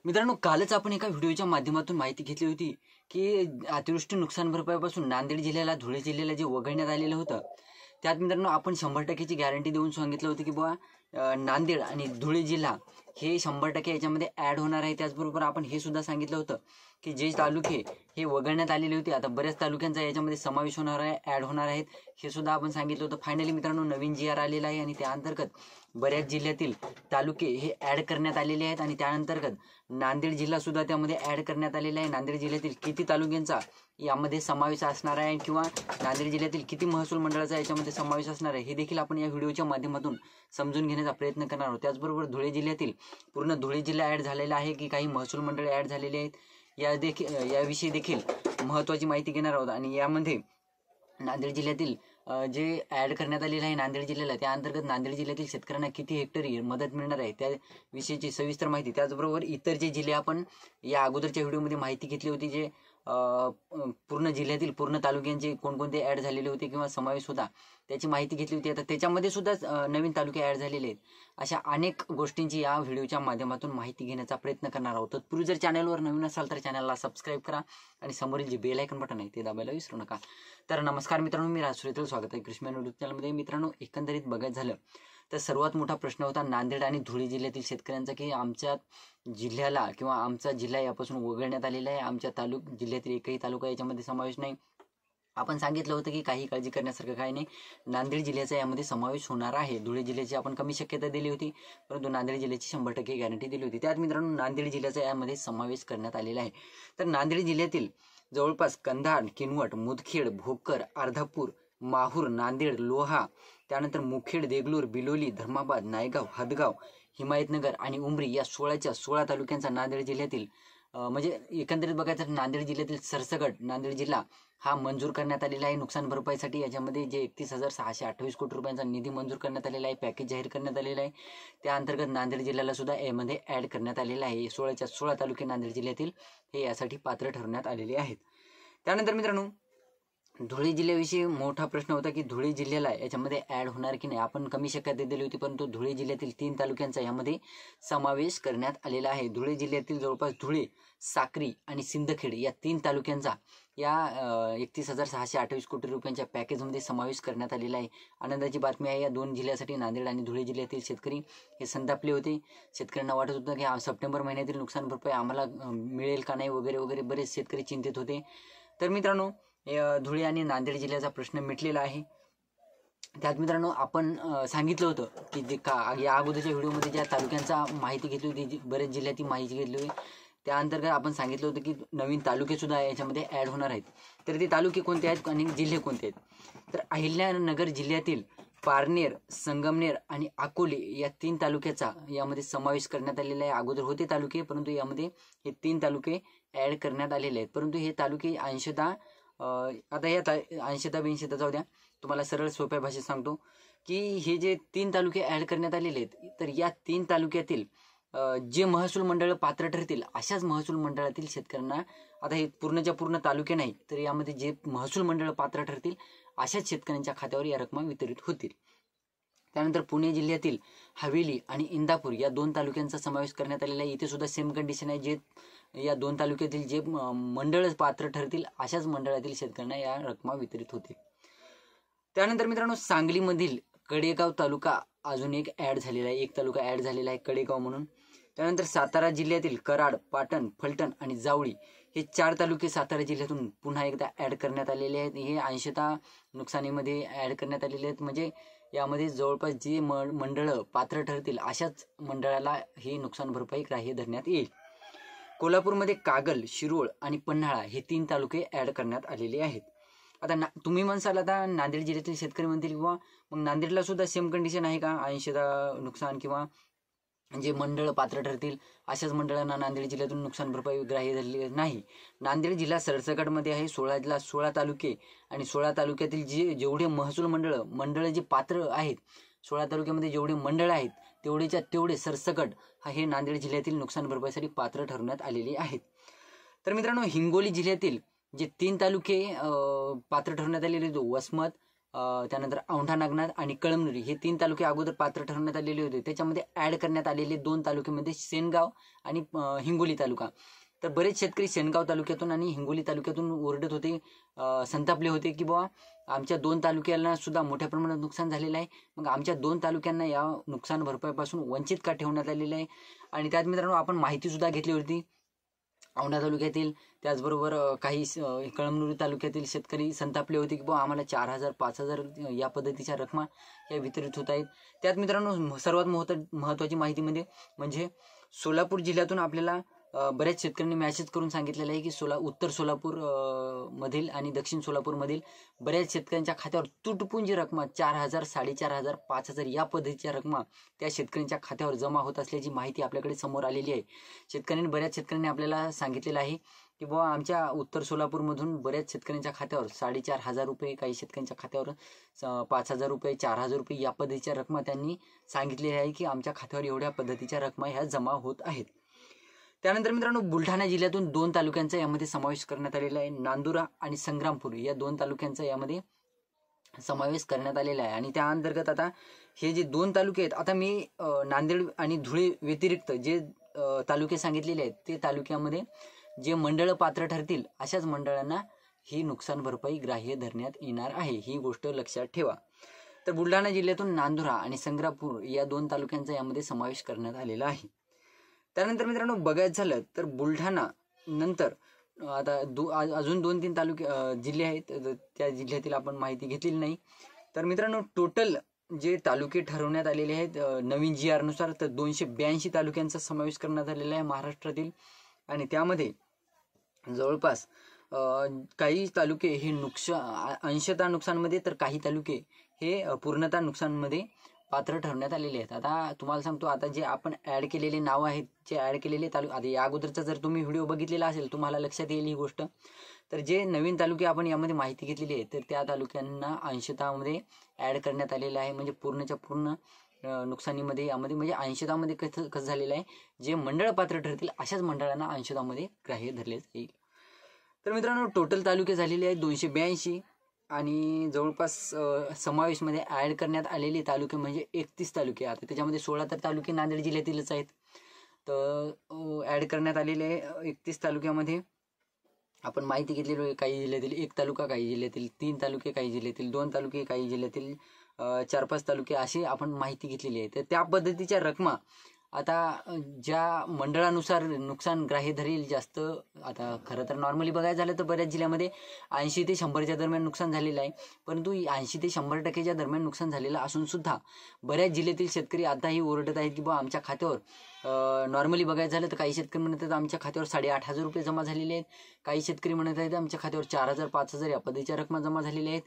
मित्रांनो, कालच आपण एका व्हिडिओच्या माध्यमातून माहिती घेतली होती की अतिवृष्टी नुकसान भरपाईपासून नांदेड जिल्ह्याला, धुळे जिल्ह्याला जे वगळण्यात आलेलं होतं, त्यात मित्रांनो आपण 100% गॅरंटी देऊन सांगितलं होतं की बुवा नांदेड आणि धुळे जिल्हा हे 100% याच्यामध्ये ॲड होणार आहे। त्याचबरोबर आपण हे सुद्धा सांगितलं होतं की जे तालुके हे वगळण्यात आलेले होते, आता बऱ्याच तालुक्यांचा याच्यामध्ये समावेश होणार आहे, ॲड होणार आहेत, हे सुद्धा आपण सांगितलं होतं। फायनली मित्रांनो नवीन GR आलेला आहे आणि त्या अंतर्गत बऱ्याच जिल्ह्यातील तालुके हे ॲड करण्यात आलेले आहेत आणि त्या अंतर्गत नांदेड जिल्हा सुद्धा त्यामध्ये ॲड करण्यात आलेला आहे। नांदेड जिल्ह्यातील किती तालुक्यांचा यामध्ये समावेश असणार आहे किंवा नांदेड जिल्ह्यातील किती महसूल मंडळाचा याच्यामध्ये समावेश असणार आहे हे देखील आपण या व्हिडिओच्या माध्यमातून समजून घेण्याचा प्रयत्न करणार आहोत। त्याचबरोबर धुळे जिल्ह्यातील पूर्ण धुळे जिल्हा ॲड झालेला आहे की काही महसूल मंडळे ॲड झालेले आहेत याविषयी देखील महत्त्वाची माहिती घेणार आहोत। आणि यामध्ये नांदेड जिल्ह्यातील जे ॲड करण्यात आलेलं आहे नांदेड जिल्ह्याला, त्या अंतर्गत नांदेड जिल्ह्यातील शेतकऱ्यांना किती हेक्टरी मदत मिळणार आहे त्याविषयीची सविस्तर माहिती, त्याचबरोबर इतर जे जिल्हे आपण या अगोदरच्या व्हिडिओमध्ये माहिती घेतली होती, जे पूर्ण जिल्ह्यातील पूर्ण तालुक्यांचे कोणकोणते ॲड झालेले होते किंवा समावेश होता त्याची माहिती घेतली होती, आता त्याच्यामध्ये सुद्धा नवीन तालुके ॲड झालेले आहेत। अशा अनेक गोष्टींची या व्हिडिओच्या माध्यमातून माहिती घेण्याचा प्रयत्न करणार आहोत। तत्पूर्वी जर चॅनलवर नवीन असाल तर चॅनलला सबस्क्राईब करा आणि समोरील जे बेल आयकन बटन आहे ते दाबायला विसरू नका। तर नमस्कार मित्रांनो, मी राज सुरेतल, स्वागत आहे कृष्ण यूट्यूब चॅनलमध्ये। मित्रांनो, एकंदरीत बघायचं झालं तर सर्वात मोठा प्रश्न होता नांदेड आणि धुळे जिल्ह्यातील शेतकऱ्यांचा की आमच्या जिल्ह्याला किंवा आमचा जिल्हा यापासून वगळण्यात आलेला आहे, आमच्या जिल्ह्यातील एकही तालुका याच्यामध्ये समावेश नाही। आपण सांगितलं होतं की काही काळजी करण्यासारखं काही नाही, नांदेड जिल्ह्याचा यामध्ये समावेश होणार आहे। धुळे जिल्ह्याची आपण कमी शक्यता दिली होती, परंतु नांदेड जिल्ह्याची 100% गॅरंटी दिली होती। त्यात मित्रांनो नांदेड जिल्ह्याचा यामध्ये समावेश करण्यात आलेला आहे। तर नांदेड जिल्ह्यातील जवळपास कंधार, किनवट, मुदखेड, भोकर, अर्धापूर, माहूर, नांदेड, लोहा, त्यानंतर मुखेड, देगलूर, बिलोली, धर्माबाद, नायगाव, हदगाव, हिमायतनगर आणि उमरी या 16 तालुक्यांचा नांदेड जिल्ह्यातील म्हणजे एकंदरीत बघायचं तर नांदेड जिल्ह्यातील सरसकट नांदेड जिल्हा हा मंजूर करण्यात आलेला आहे नुकसान भरपाईसाठी। याच्यामध्ये जे 31,628 कोटी रुपयांचा निधी मंजूर करण्यात आलेला आहे, पॅकेज जाहीर करण्यात आलेला आहे, त्या अंतर्गत नांदेड जिल्ह्याला सुद्धा यामध्ये ॲड करण्यात आलेला आहे। 16 तालुके नांदेड जिल्ह्यातील हे यासाठी पात्र ठरवण्यात आलेले आहेत। त्यानंतर मित्रांनो धुळे जिल्ह्याविषयी मोठा प्रश्न होता की धुळे जिल्ह्याला याच्यामध्ये ॲड होणार की नाही। आपण कमी शक्यता दिली होती, परंतु धुळे जिल्ह्यातील 3 तालुक्यांचा यामध्ये समावेश करण्यात आलेला आहे। धुळे जिल्ह्यातील जवळपास धुळे, साक्री आणि सिंदखेड या 3 तालुक्यांचा या 31,628 कोटी रुपयांच्या पॅकेजमध्ये समावेश करण्यात आलेला आहे। आनंदाची बातमी आहे, या 2 जिल्ह्यासाठी नांदेड आणि धुळे जिल्ह्यातील शेतकरी हे संतापले होते। शेतकऱ्यांना वाटत होतं की सप्टेंबर महिन्यातील नुकसान भरपाई आम्हाला मिळेल का नाही वगैरे वगैरे, बरेच शेतकरी चिंतित होते। तर मित्रांनो धुळे आणि नांदेड जिल्ह्याचा प्रश्न मिटलेला आहे। त्यात मित्रांनो आपण सांगितलं होतं की जे या अगोदरच्या व्हिडिओमध्ये ज्या तालुक्यांचा माहिती घेतली होती, बरेच जिल्ह्याची माहिती घेतली होती, त्या अंतर्गत आपण सांगितलं होतं की नवीन तालुके सुद्धा याच्यामध्ये ॲड होणार आहेत। तर ते तालुके कोणते आहेत आणि जिल्हे कोणते आहेत, तर अहिल्यानगर जिल्ह्यातील पारनेर, संगमनेर आणि अकोले या 3 तालुक्याचा यामध्ये समावेश करण्यात आलेला आहे। अगोदर होते तालुके, परंतु यामध्ये हे 3 तालुके ॲड करण्यात आलेले आहेत। परंतु हे तालुके अंशतः आता या 80-20 जाऊ द्या, तुम्हाला सरळ सोप्या भाषेत सांगतो की हे जे 3 तालुके ॲड करण्यात आलेले आहेत, तर या 3 तालुक्यातील जे महसूल मंडळ पात्र ठरतील अशाच महसूल मंडळातील शेतकऱ्यांना, आता हे पूर्णच्या पूर्ण तालुके नाही तर यामध्ये जे महसूल मंडळ पात्र ठरतील अशाच शेतकऱ्यांच्या खात्यावर या रक्कमा वितरित होतील। त्यानंतर पुणे जिल्ह्यातील हवेली आणि इंदापूर या 2 तालुक्यांचा समावेश करण्यात आलेला आहे। इथे सुद्धा सेम कंडिशन आहे, जे या 2 तालुक्यातील जे मंडळ पात्र ठरतील अशाच मंडळातील शेतकऱ्यांना या रक्कमा वितरित होतील। त्यानंतर मित्रांनो सांगलीमधील कडेगाव तालुका अजून एक ॲड झालेला आहे, एक तालुका ॲड झालेला आहे कडेगाव म्हणून। त्यानंतर सातारा जिल्ह्यातील कराड, पाटण, फलटण आणि जावळी हे 4 तालुके सातारा जिल्ह्यातून पुन्हा एकदा ॲड करण्यात आलेले आहेत। हे अंशतः नुकसानीमध्ये ॲड करण्यात आलेले आहेत, म्हणजे यामध्ये जवळपास जे मंडळं पात्र ठरतील अशाच मंडळाला ही नुकसान भरपाई ग्राह्य धरण्यात येईल। कोल्हापूरमध्ये कागल, शिरोळ आणि पन्हाळा हे 3 तालुके ॲड करण्यात आलेले आहेत। आता तुम्ही म्हणसाल आता नांदेड जिल्ह्यातील शेतकरी म्हणतील किंवा मग नांदेडला सुद्धा सेम कंडिशन आहे का, अंशतः नुकसान किंवा जे मंडळ पात्र ठरतील अशाच मंडळांना नांदेड जिल्ह्यातून नुकसान भरपाई ग्राह्य धरली नाही। नांदेड जिल्हा सरसकटमध्ये आहे, 16 तालुके आणि 16 तालुक्यातील जेवढे महसूल मंडळ जे पात्र आहेत, 16 तालुक्यामध्ये जेवढे मंडळ आहेत तेवढेच्या तेवढे सरसकट हे नांदेड जिल्ह्यातील नुकसान भरपाईसाठी पात्र ठरवण्यात आलेले आहेत। तर मित्रांनो हिंगोली जिल्ह्यातील जे 3 तालुके पात्र ठरवण्यात आलेले वसमत, त्यानंतर औंढा नागनाथ आणि कळमनुरी हे 3 तालुके अगोदर पात्र ठरवण्यात आलेले होते. त्याच्यामध्ये ॲड करण्यात आलेले 2 तालुक्यामध्ये सेनगाव आणि हिंगोली तालुका. तर बरेच शेतकरी सेनगाव तालुक्यातून आणि हिंगोली तालुक्यातून ओरडत होते, संतापले होते की बाबा आमच्या 2 तालुक्याला सुद्धा मोठ्या प्रमाणात नुकसान झालेलं आहे. मग आमच्या 2 तालुक्यांना या नुकसान भरपाईपासून वंचित का ठेवण्यात आलेलं आहे. आणि त्यात मित्रांनो आपण माहितीसुद्धा घेतली होती औंढा तालुक्यातील, त्याचबरोबर काही कळमनुरी तालुक्यातील शेतकरी संतापले होते की बुवा आम्हाला 4,000 5,000 या पद्धतीच्या रकमा या वितरित होत आहेत. त्यात मित्रांनो सर्वात महत्त्वाची माहिती म्हणजे सोलापूर जिल्ह्यातून आपल्याला बऱ्याच शेतकऱ्यांनी मॅसेज करून सांगितलेलं आहे की उत्तर सोलापूर मधील आणि दक्षिण सोलापूरमधील बऱ्याच शेतकऱ्यांच्या खात्यावर तुटपुंजी रकमा 4,000 4,500 5,000 या पद्धतीच्या रकमा त्या शेतकऱ्यांच्या खात्यावर जमा होत असल्याची माहिती आपल्याकडे समोर आलेली आहे. बऱ्याच शेतकऱ्यांनी आपल्याला सांगितलेलं आहे की बाबा आमच्या उत्तर सोलापूरमधून बऱ्याच शेतकऱ्यांच्या खात्यावर 4,500 रुपये, काही शेतकऱ्यांच्या खात्यावर 5,000 रुपये 4,000 रुपये या पद्धतीच्या रकमा त्यांनी सांगितलेल्या आहे की आमच्या खात्यावर एवढ्या पद्धतीच्या रकमा ह्या जमा होत आहेत. त्यानंतर मित्रांनो बुलढाणा जिल्ह्यातून 2 तालुक्यांचा यामध्ये समावेश करण्यात आलेला आहे. नांदुरा आणि संग्रामपूर या 2 तालुक्यांचा यामध्ये समावेश करण्यात आलेला आहे. आणि त्या अंतर्गत आता हे जे 2 तालुके आहेत, आता मी नांदेड आणि धुळे व्यतिरिक्त जे तालुके सांगितलेले आहेत ते तालुक्यामध्ये जे मंडळ पात्र ठरतील अशाच मंडळांना ही नुकसान भरपाई ग्राह्य धरण्यात येणार आहे. ही गोष्ट लक्षात ठेवा. तर बुलढाणा जिल्ह्यातून नांदुरा आणि संग्रामपूर या 2 तालुक्यांचा यामध्ये समावेश करण्यात आलेला आहे. त्यानंतर मित्रांनो बघायचं झालं तर बुलढाणा नंतर आता अजून 2-3 तालुके जिल्हे आहेत, त्या जिल्ह्यातील आपण माहिती घेतलेली नाही. तर मित्रांनो टोटल जे तालुके ठरवण्यात आलेले आहेत नवीन GR नुसार तर 282 तालुक्यांचा समावेश करण्यात आलेला आहे महाराष्ट्रातील. आणि त्यामध्ये जवळपास काही तालुके हे अंशतः नुकसानमध्ये तर काही तालुके हे पूर्णतः नुकसानमध्ये पात्र ठरवण्यात आलेले आहेत. आता तुम्हाला सांगतो, आता जे आपण ॲड केलेले नाव आहेत, जे ॲड केलेले तालुके, आता या अगोदरचा जर तुम्ही व्हिडिओ बघितलेला असेल तुम्हाला लक्षात येईल ही गोष्ट. तर जे नवीन तालुके आपण यामध्ये माहिती घेतलेली आहे तर त्या तालुक्यांना अंशतःमध्ये ॲड करण्यात आलेलं आहे. म्हणजे पूर्णच्या पूर्ण नुकसानीमध्ये यामध्ये म्हणजे अंशतःमध्ये कसं झालेलं आहे, जे मंडळ पात्र ठरतील अशाच मंडळांना अंशतःमध्ये ग्राह्य धरले जाईल. तर मित्रांनो टोटल तालुके झालेले आहेत 282 आणि जवळपास समावेशमध्ये ॲड करण्यात आलेले तालुके म्हणजे 31 तालुके. आता त्याच्यामध्ये 16 तर तालुके नांदेड जिल्ह्यातीलच आहेत. तर ॲड करण्यात आलेले 31 तालुक्यामध्ये आपण माहिती घेतलेली आहे. काही जिल्ह्यातील 1 तालुका, काही जिल्ह्यातील 3 तालुके, काही जिल्ह्यातील 2 तालुके, काही जिल्ह्यातील 4-5 तालुके अशी आपण माहिती घेतलेली आहे. तर त्या पद्धतीच्या रकमा आता ज्या मंडळानुसार नुकसान ग्राह्य धरेल जास्त, आता खरं तर नॉर्मली बघायला झालं तर बऱ्याच जिल्ह्यामध्ये 80 ते 100च्या दरम्यान नुकसान झालेलं आहे. परंतु 80 ते 100% दरम्यान नुकसान झालेलं असून सुद्धा बऱ्याच जिल्ह्यातील शेतकरी आताही ओरडत आहेत की बा आमच्या खात्यावर नॉर्मली बघायचं झालं तर काही शेतकरी म्हणत आहेत आमच्या खात्यावर 8,500 रुपये जमा झालेले आहेत, काही शेतकरी म्हणत आहेत आमच्या खात्यावर 4,000 5,000 या पद्धतीच्या रकमा जमा झालेल्या आहेत.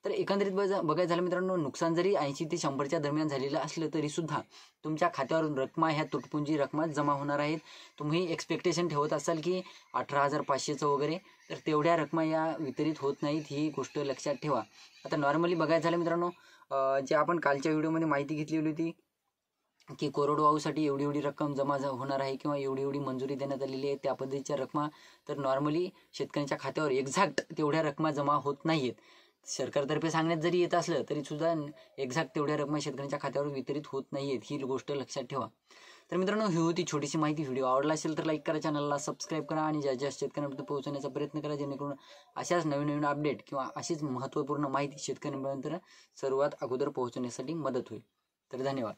तर एकंदरीत बघायचं झालं मित्रांनो, नुकसान जरी 80 ते 100च्या दरम्यान झालेलं असलं तरी सुद्धा तुमच्या खात्यावर रकमा ह्या तुटपुंजी रकमा जमा होणार आहेत. तुम्ही एक्सपेक्टेशन ठेवत असाल की 18,500चं वगैरे, तर तेवढ्या रकमा या वितरित होत नाहीत, ही गोष्ट लक्षात ठेवा. आता नॉर्मली बघायचं झालं मित्रांनो, जे आपण कालच्या व्हिडिओमध्ये माहिती घेतलेली होती की कोरडवाहूसाठी एवढी एवढी रक्कम जमा होणार आहे किंवा एवढी एवढी मंजुरी देण्यात आलेली आहे त्या पद्धतीच्या रकमा, तर नॉर्मली शेतकऱ्यांच्या खात्यावर एक्झॅक्ट तेवढ्या रकमा जमा होत नाहीत. सरकारतर्फे सांगण्यात जरी येत असलं तरी सुद्धा एक्झॅक्ट तेवढ्या रकमा शेतकऱ्यांच्या खात्यावर वितरित होत नाहीयेत, ही गोष्ट लक्षात ठेवा. तर मित्रांनो ही होती छोटीशी माहिती. व्हिडिओ आवडला असेल तर लाईक करा, चॅनलला सबस्क्राईब करा आणि ज्या शेतकऱ्यांपर्यंत पोहोचवण्याचा प्रयत्न करा, जेणेकरून अशाच नवीन अपडेट किंवा अशीच महत्त्वपूर्ण माहिती शेतकऱ्यांपर्यंत सर्वात अगोदर पोहोचवण्यासाठी मदत होईल. तर धन्यवाद.